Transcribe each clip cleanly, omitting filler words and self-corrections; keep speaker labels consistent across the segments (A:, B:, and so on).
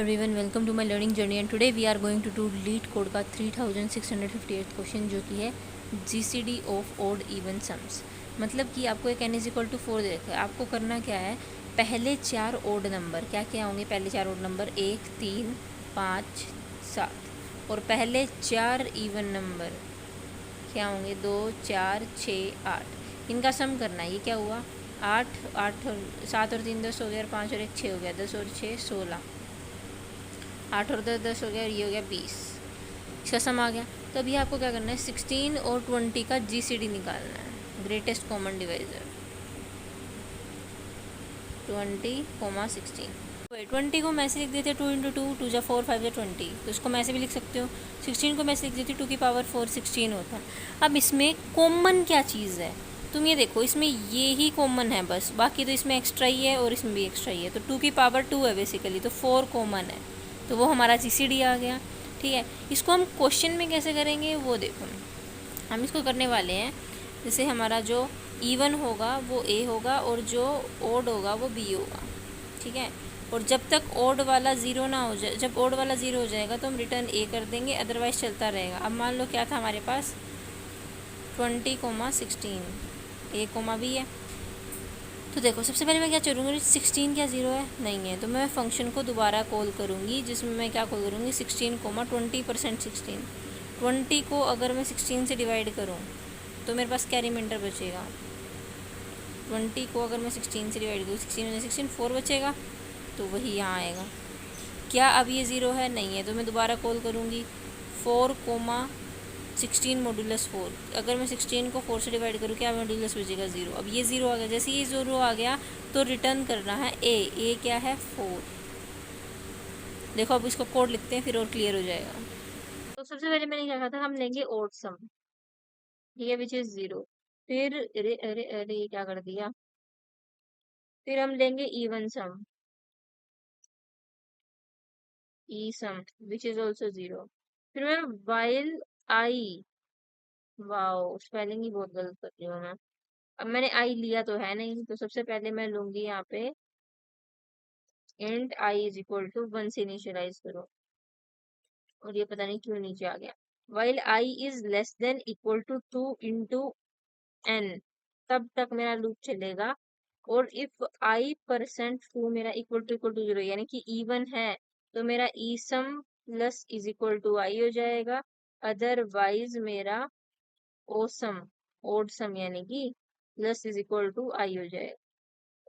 A: everyone, welcome to my learning journey and today we are going to do LEET code का 3658 question जो कि है GCD of odd even sums. मतलब कि आपको एक n इज इक्वल टू 4 दे रखा है। आपको करना क्या है, पहले 4 ओड नंबर क्या क्या होंगे, पहले 4 ओड नंबर 1, 3, 5, 7 और पहले 4 इवन नंबर क्या होंगे 2, 4, 6, 8। इनका सम करना है। ये क्या हुआ 8, 8 और 7 और 3 10 हो गया और 5 और 1 6 हो गया, 10 और 6 16, 8 और 10 10 हो गया और ये हो गया 20। इसका सम आ गया। तो अभी आपको क्या करना है, 16 और 20 का GCD निकालना है, ग्रेटेस्ट कॉमन डिवाइज़र 20, 16। 20 को मैं ऐसे लिख देते 2 इंटू 2, 2 जा 4, 5 जा 20, तो इसको मैं ऐसे भी लिख सकते हो। 16 को मैं ऐसे लिख देती 2 की पावर 4, 16 होता है। अब इसमें कॉमन क्या चीज़ है, तुम ये देखो, इसमें ये ही कॉमन है बस, बाकी तो इसमें एक्स्ट्रा ही है और इसमें भी एक्स्ट्रा ही है। तो 2 की पावर 2 है बेसिकली, तो 4 कॉमन है, तो वो हमारा GCD आ गया। ठीक है, इसको हम क्वेश्चन में कैसे करेंगे वो देखो। हम इसको करने वाले हैं, जैसे हमारा जो इवन होगा वो A होगा और जो ओड होगा वो B होगा। ठीक है, और जब तक ओड वाला ज़ीरो ना हो जाए, जब ओड वाला ज़ीरो हो जाएगा तो हम रिटर्न A कर देंगे, अदरवाइज़ चलता रहेगा। अब मान लो क्या था हमारे पास 20, 16, A, B है। तो देखो, सबसे पहले मैं क्या करूँगी, 16 क्या ज़ीरो है, नहीं है, तो मैं फंक्शन को दोबारा कॉल करूँगी, जिसमें मैं क्या कॉल करूँगी 16, 20% 16। 20 को अगर मैं 16 से डिवाइड करूँ तो मेरे पास क्या रिमाइंडर बचेगा। 20 को अगर मैं 16 से डिवाइड करूँ, 16 4 बचेगा, तो वही यहाँ आएगा। क्या अब ये ज़ीरो है, नहीं है, तो मैं दोबारा कॉल करूँगी 4, 16 मॉड्यूलस 4। अगर मैं 16 को 4 से डिवाइड करूँ, क्या मॉड्यूलस बचेगा 0। अब ये ज़ीरो आ गया, जैसे ये ज़ीरो आ गया तो रिटर्न करना है A क्या है 4। देखो, अब इसको कोड लिखते हैं फिर और क्लियर हो जाएगा। तो सबसे पहले मैंने क्या कहा था, हम लेंगे ओड सम, ठीक है, विच इज 0। फिर अरे अरे अरे ये क्या कर दिया, फिर हम लेंगे even sum, E sum which is also 0। फिर मैं वाइल आई, वाओ स्पेलिंग ही बहुत गलत कर रही हूँ मैं। अब मैंने आई लिया तो है नहीं, तो सबसे पहले मैं लूंगी यहाँ पे int I is equal to 1 से इनिशियलाइज करो, और ये पता नहीं क्यों नीचे आ गया। While I is less than equal to 2 into N, तब तक मेरा लूप चलेगा। और इफ आई परसेंट टू मेरा इक्वल टू 0, यानी कि इवन है, तो मेरा E sum plus is equal to I हो जाएगा। अदरवाइज मेरा ओसम, ओड सम यानी कि plus is equal to I हो जाएगा।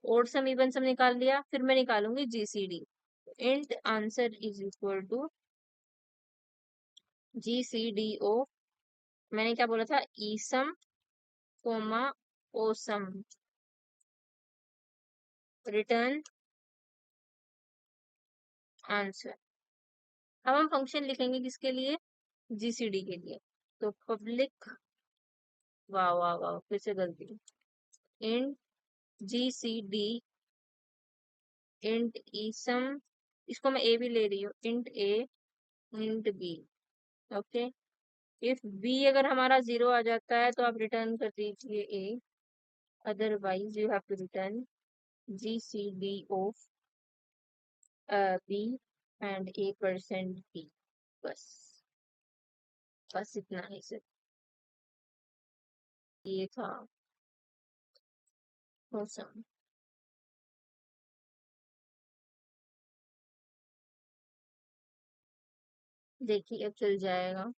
A: ओड सम इवन सम निकाल लिया, फिर मैं निकालूंगी GCD। Int answer is equal to GCD of, मैंने क्या बोला था, E sum comma O sum, return answer. अब हम फंक्शन लिखेंगे किसके लिए, GCD के लिए। तो पब्लिक, वाह वाह वाह फिर से गलती, इंट GCD इंट ईसम, इसको मैं A भी ले रही हूँ, int A int B। Okay, if B अगर हमारा 0 आ जाता है तो आप रिटर्न कर दीजिए A, otherwise you have to return GCD of B and A% B। बस, बस इतना ही सर, ये था मौसम। देखिए अब चल जाएगा।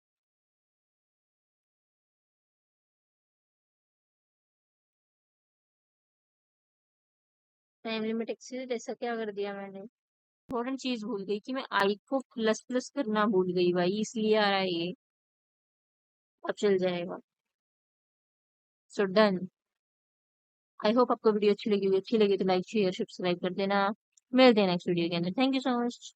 A: टाइम लिमिट एक्सीड, ऐसा क्या कर दिया मैंने, इम्पोर्टेंट चीज भूल गई कि मैं आई को प्लस प्लस करना भूल गई भाई, इसलिए आ रहा है ये। अब चल जाएगा। So done. आई होप आपको वीडियो अच्छी लगी होगी, अच्छी लगी तो लाइक शेयर सब्सक्राइब कर देना। मिलते हैं नेक्स्ट वीडियो के अंदर। Thank you so much.